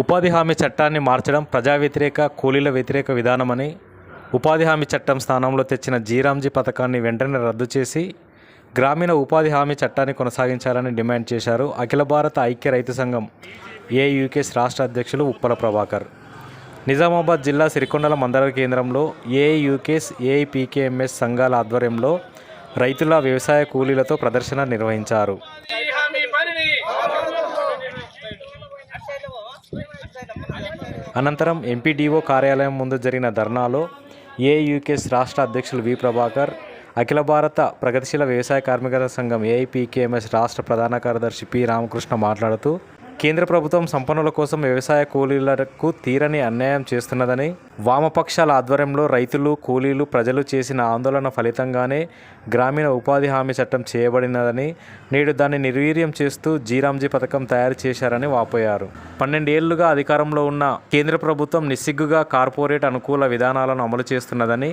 ఉపాధి హామీ చట్టాన్ని మార్చడం ప్రజా వ్యతిరేక, కూలీల వ్యతిరేక విధానమని, ఉపాధి హామీ చట్టం స్థానంలో తెచ్చిన జీరాంజీ పథకాన్ని వెంటనే రద్దు చేసి గ్రామీణ ఉపాధి హామీ చట్టాన్ని కొనసాగించాలని డిమాండ్ చేశారు అఖిల భారత ఐక్య రైతు సంఘం ఏఐయూకేఎస్ రాష్ట్ర అధ్యక్షులు ఉప్పల ప్రభాకర్. నిజామాబాద్ జిల్లా సిరికొండల మండల కేంద్రంలో ఏఐయూకేఎస్, ఏఐపీకేఎంఎస్ సంఘాల ఆధ్వర్యంలో రైతుల, వ్యవసాయ కూలీలతో ప్రదర్శన నిర్వహించారు. అనంతరం ఎంపీడీఓ కార్యాలయం ముందు జరిగిన ధర్నాలో ఏఐయూకేఎస్ రాష్ట్ర అధ్యక్షులు వి ప్రభాకర్, అఖిల భారత ప్రగతిశీల వ్యవసాయ కార్మికుల సంఘం ఏఐపీకేఎంఎస్ రాష్ట్ర ప్రధాన కార్యదర్శి పి రామకృష్ణ మాట్లాడుతూ, కేంద్ర ప్రభుత్వం సంపన్నుల కోసం వ్యవసాయ కూలీలకు తీరని అన్యాయం చేస్తున్నదని, వామపక్షాల ఆధ్వర్యంలో రైతులు, కూలీలు, ప్రజలు చేసిన ఆందోళన ఫలితంగానే గ్రామీణ ఉపాధి హామీ చట్టం చేయబడినదని, నేడు దాన్ని నిర్వీర్యం చేస్తూ జీరాంజీ పథకం తయారు చేశారని వాపోయారు. 12 ఏళ్లుగా అధికారంలో ఉన్న కేంద్ర ప్రభుత్వం నిస్సిగ్గుగా కార్పొరేట్ అనుకూల విధానాలను అమలు చేస్తున్నదని,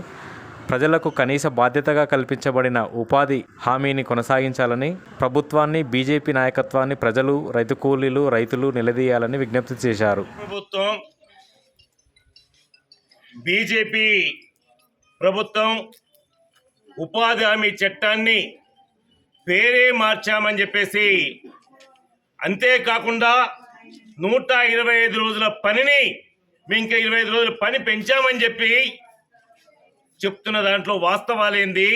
ప్రజలకు కనీస బాధ్యతగా కల్పించబడిన ఉపాధి హామీని కొనసాగించాలని ప్రభుత్వాన్ని, బీజేపీ నాయకత్వాన్ని ప్రజలు, రైతు కూలీలు, రైతులు నిలదీయాలని విజ్ఞప్తి చేశారు. ప్రభుత్వం, బీజేపీ ప్రభుత్వం ఉపాధి హామీ చట్టాన్ని పేరే మార్చామని చెప్పేసి, అంతేకాకుండా 125 రోజుల పనిని మేము ఇంకా 25 రోజుల పని పెంచామని చెప్పి చెప్తున్న దాంట్లో వాస్తవాలేంది,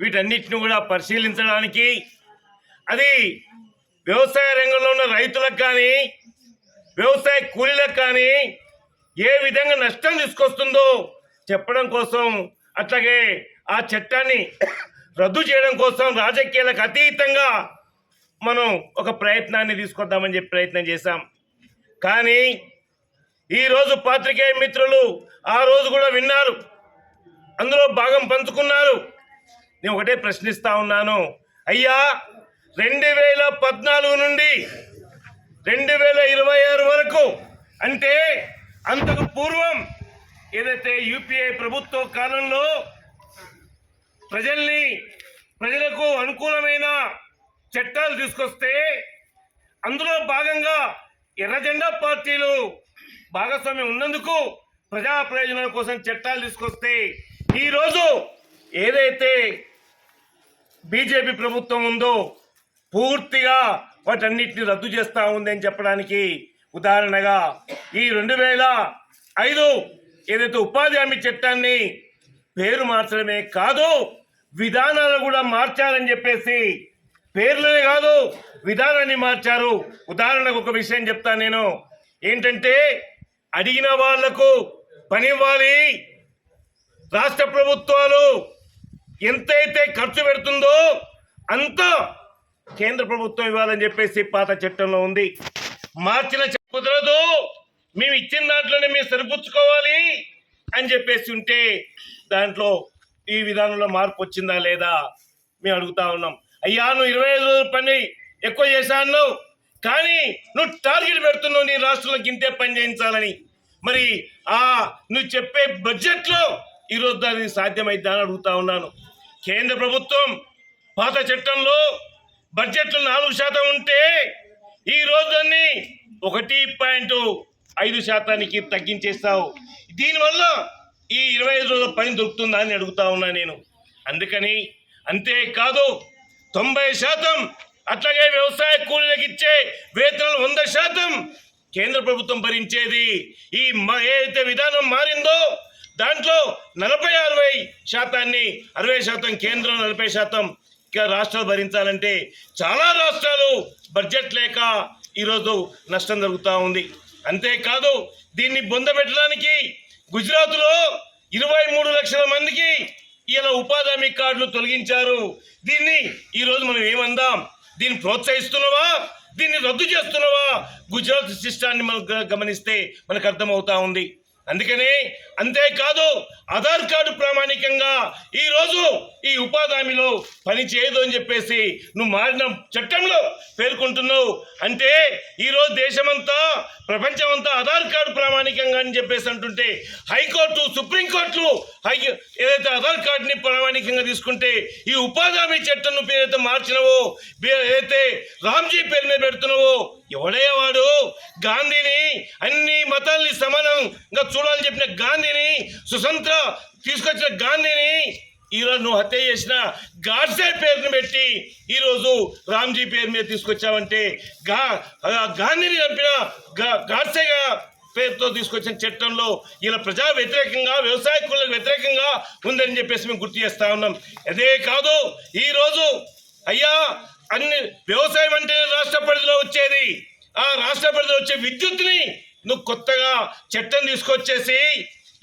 వీటన్నిటిని కూడా పరిశీలించడానికి, అది వ్యవసాయ రంగంలో ఉన్న రైతులకు కానీ, వ్యవసాయ కూలీలకు కానీ ఏ విధంగా నష్టం తీసుకొస్తుందో చెప్పడం కోసం, అట్లాగే ఆ చట్టాన్ని రద్దు చేయడం కోసం రాజకీయాలకు అతీతంగా మనం ఒక ప్రయత్నాన్ని తీసుకొద్దామని చెప్పి ప్రయత్నం చేశాం. కానీ ఈరోజు పాత్రికేయ మిత్రులు ఆ రోజు కూడా విన్నారు, అందులో భాగం పంచుకున్నారు. నేను ఒకటే ప్రశ్నిస్తా ఉన్నాను, అయ్యా 2014 నుండి 2026 వరకు, అంటే అంతకు పూర్వం ఏదైతే యూపీఏ ప్రభుత్వ కాలంలో ప్రజలకు అనుకూలమైన చట్టాలు తీసుకొస్తే, అందులో భాగంగా ఎర్రజెండా పార్టీలు భాగస్వామ్యం ఉన్నందుకు ప్రజా ప్రయోజనాల కోసం చట్టాలు తీసుకొస్తే, ఈరోజు ఏదైతే బీజేపీ ప్రభుత్వం ఉందో పూర్తిగా వాటన్నిటిని రద్దు చేస్తూ ఉందని చెప్పడానికి ఉదాహరణగా ఈ 2005 ఏదైతే ఉపాధి హామీ చట్టాన్ని పేరు మార్చడమే కాదు, విధానాలు కూడా మార్చాలని చెప్పేసి, పేర్లనే కాదు విధానాన్ని మార్చారు. ఉదాహరణకు ఒక విషయం చెప్తాను నేను, ఏంటంటే అడిగిన వాళ్లకు పని ఇవ్వాలి, రాష్ట్ర ప్రభుత్వాలు ఎంతైతే ఖర్చు పెడుతుందో అంత కేంద్ర ప్రభుత్వం ఇవ్వాలని చెప్పేసి పాత చట్టంలో ఉంది. మార్చిన కుదరదు, మేము ఇచ్చిన దాంట్లోనే మేము సరిపుచ్చుకోవాలి అని చెప్పేసి ఉంటే, దాంట్లో ఈ విధానంలో మార్పు వచ్చిందా లేదా మేము అడుగుతా ఉన్నాం. అయ్యా నువ్వు 25 రోజుల పని ఎక్కువ చేశాను, కానీ నువ్వు టార్గెట్ పెడుతున్నావు నీ రాష్ట్రంలోకి ఇంతే పని చేయించాలని, మరి నువ్వు చెప్పే బడ్జెట్లో ఈరోజు దానికి సాధ్యమైద్దా అని అడుగుతా ఉన్నాను. కేంద్ర ప్రభుత్వం పాత చట్టంలో బడ్జెట్లో 4% ఉంటే ఈరోజు దాన్ని 1.5% తగ్గించేస్తావు. దీనివల్ల ఈ 25 రోజుల పని దొరుకుతుందా అని అడుగుతా ఉన్నా నేను. అందుకని అంతేకాదు 90%, అట్లాగే వ్యవసాయ కూలీలకు ఇచ్చే వేతనాలు 100% కేంద్ర ప్రభుత్వం భరించేది. ఈ ఏదైతే విధానం మారిందో దాంట్లో 60% కేంద్రం, 40% రాష్ట్రాలు భరించాలంటే చాలా రాష్ట్రాలు బడ్జెట్ లేక ఈరోజు నష్టం జరుగుతూ ఉంది. అంతేకాదు దీన్ని బొందబెట్టడానికి గుజరాత్లో 23 లక్షల మందికి ఇలా ఉపాధి హామీ కార్డులు తొలగించారు. దీన్ని ఈరోజు మనం ఏమందాం, దీన్ని ప్రోత్సహిస్తున్నావా, దీన్ని రద్దు చేస్తున్నావా? గుజరాత్ సిస్టాన్ని మనం గమనిస్తే మనకు అర్థమవుతా ఉంది. అందుకని అంతేకాదు ఆధార్ కార్డు ప్రామాణికంగా ఈరోజు ఈ ఉపాధి హామీలో పని చేయదు అని చెప్పేసి నువ్వు మారిన చట్టంలో పేర్కొంటున్నావు. అంటే ఈరోజు దేశమంతా ప్రపంచమంతా ఆధార్ కార్డు ప్రామాణికంగా అని చెప్పేసి అంటుంటే హైకోర్టు సుప్రీంకోర్టులు ఏదైతే ఆధార్ కార్డుని ప్రామాణికంగా తీసుకుంటే ఈ ఉపాధి హామీ చట్టం నువ్వు ఏదైతే మార్చినవో ఏదైతే రామ్జీ పేరు మీద పెడుతున్నావో ఎవడయ్యా వాడు? గాంధీని అన్ని మతాల్ని సమానంగా చూడాలని చెప్పిన గాంధీని, సుసంత్ర తీసుకొచ్చిన గాంధీని ఈరోజు నువ్వు హత్య చేసిన గాడ్సే పేరుని పెట్టి ఈరోజు రామ్జీ పేరు మీద తీసుకొచ్చావంటే గాంధీని చంపిన గాడ్సేగా పేరుతో తీసుకొచ్చిన చట్టంలో ఇలా ప్రజా వ్యతిరేకంగా వ్యవసాయ కులకు వ్యతిరేకంగా ఉందని చెప్పేసి మేము గుర్తు చేస్తా ఉన్నాం. అదే కాదు ఈరోజు అయ్యా అన్ని వ్యవసాయం అంటే రాష్ట్ర పరిధిలో వచ్చేది, ఆ రాష్ట్ర పరిధిలో వచ్చే విద్యుత్ని నువ్వు కొత్తగా చట్టం తీసుకొచ్చేసి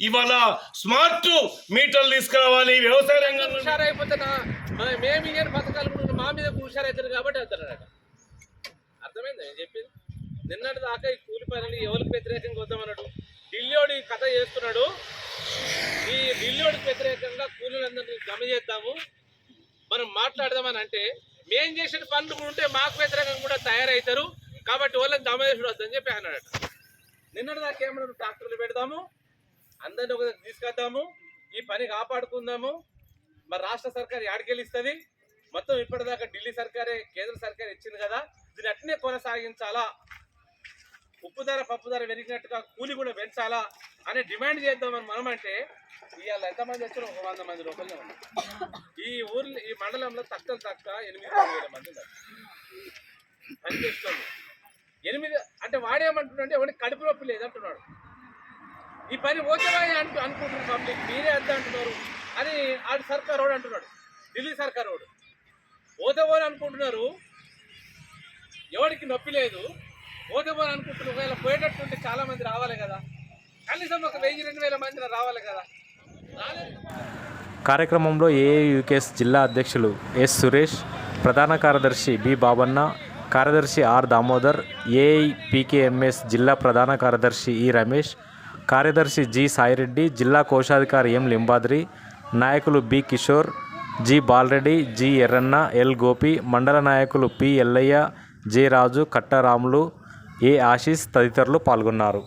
ఇవాళ స్మార్ట్ మీటర్లు తీసుకురావాలి వ్యవసాయ రంగంలో. హుషారైపోతున్నా మేము ఇయ్యని పథకాలు మా మీద హుషారైతారు కాబట్టి వెళ్తారట. అర్థమైంది నేను చెప్పింది. నిన్నటి దాకా ఈ కూలి పనులు ఎవరికి వ్యతిరేకంగా వద్దామన్నాడు. ఢిల్లీోడి కథ చేస్తున్నాడు. ఈ ఢిల్లీోడికి వ్యతిరేకంగా కూలీలందరినీ జమ చేద్దాము, మనం మాట్లాడదామని అంటే మేం చేసిన పనులు కూడా ఉంటే మాకు వ్యతిరేకంగా కూడా తయారవుతారు కాబట్టి వాళ్ళని దమ చేసుడు వద్దని చెప్పి అన్నాడట. నిన్నటి దాకా ఏమన్నాడు, ట్రాక్టర్లు పెడదాము, అందరినీ ఒక తీసుకొద్దాము, ఈ పని కాపాడుకుందాము, మరి రాష్ట్ర సర్కారు యాడికెళ్ళిస్తుంది, మొత్తం ఇప్పటిదాకా ఢిల్లీ సర్కారే కేంద్ర సర్కారు ఇచ్చింది కదా, దీన్ని అట్నే కొనసాగించాలా, ఉప్పు ధర పప్పు ధర పెరిగినట్టుగా కూలి కూడా పెంచాలా అనే డిమాండ్ చేద్దామని మనం అంటే ఇవాళ ఎంతమంది వచ్చారు? 100 మంది లోపలనే ఉన్నారు. ఈ ఊర్లో ఈ మండలంలో తక్కువ 8,000 మంది ఉన్నారు పనిచేస్తుంది. 8 అంటే వాడేమంటున్నాడు, ఎవరికి కడుపు నొప్పి లేదంటున్నాడు. ఈ పని ఓకేవా అనుకుంటున్నారు పబ్లిక్, మీరే అంత అంటున్నారు అని ఆడు సర్కార్ వాడు అంటున్నాడు. ఢిల్లీ సర్కార్ వాడు ఓదేవోని అనుకుంటున్నారు, ఎవరికి నొప్పి లేదు ఓదేవోని అనుకుంటున్నారు. ఒకవేళ పోయేటట్టుంటే చాలా మంది రావాలి కదా, కనీసం ఒక 1000-2000 మంది రావాలి కదా, రాలేదు. కార్యక్రమంలో ఏఐయూకేఎస్ జిల్లా అధ్యక్షులు ఎస్ సురేష్, ప్రధాన కార్యదర్శి బి బాబన్న, కార్యదర్శి ఆర్ దామోదర్, ఏఐపీకేఎంఎస్ జిల్లా ప్రధాన కార్యదర్శి ఈ రమేష్, కార్యదర్శి జి సాయిరెడ్డి, జిల్లా కోశాధికారి ఎం లింబాద్రి, నాయకులు B Kishore, G Balareddy, G Yerranna, L Gopi, మండల నాయకులు P Yellaiah, J Raju, Kattaramulu, A Ashish తదితరులు పాల్గొన్నారు.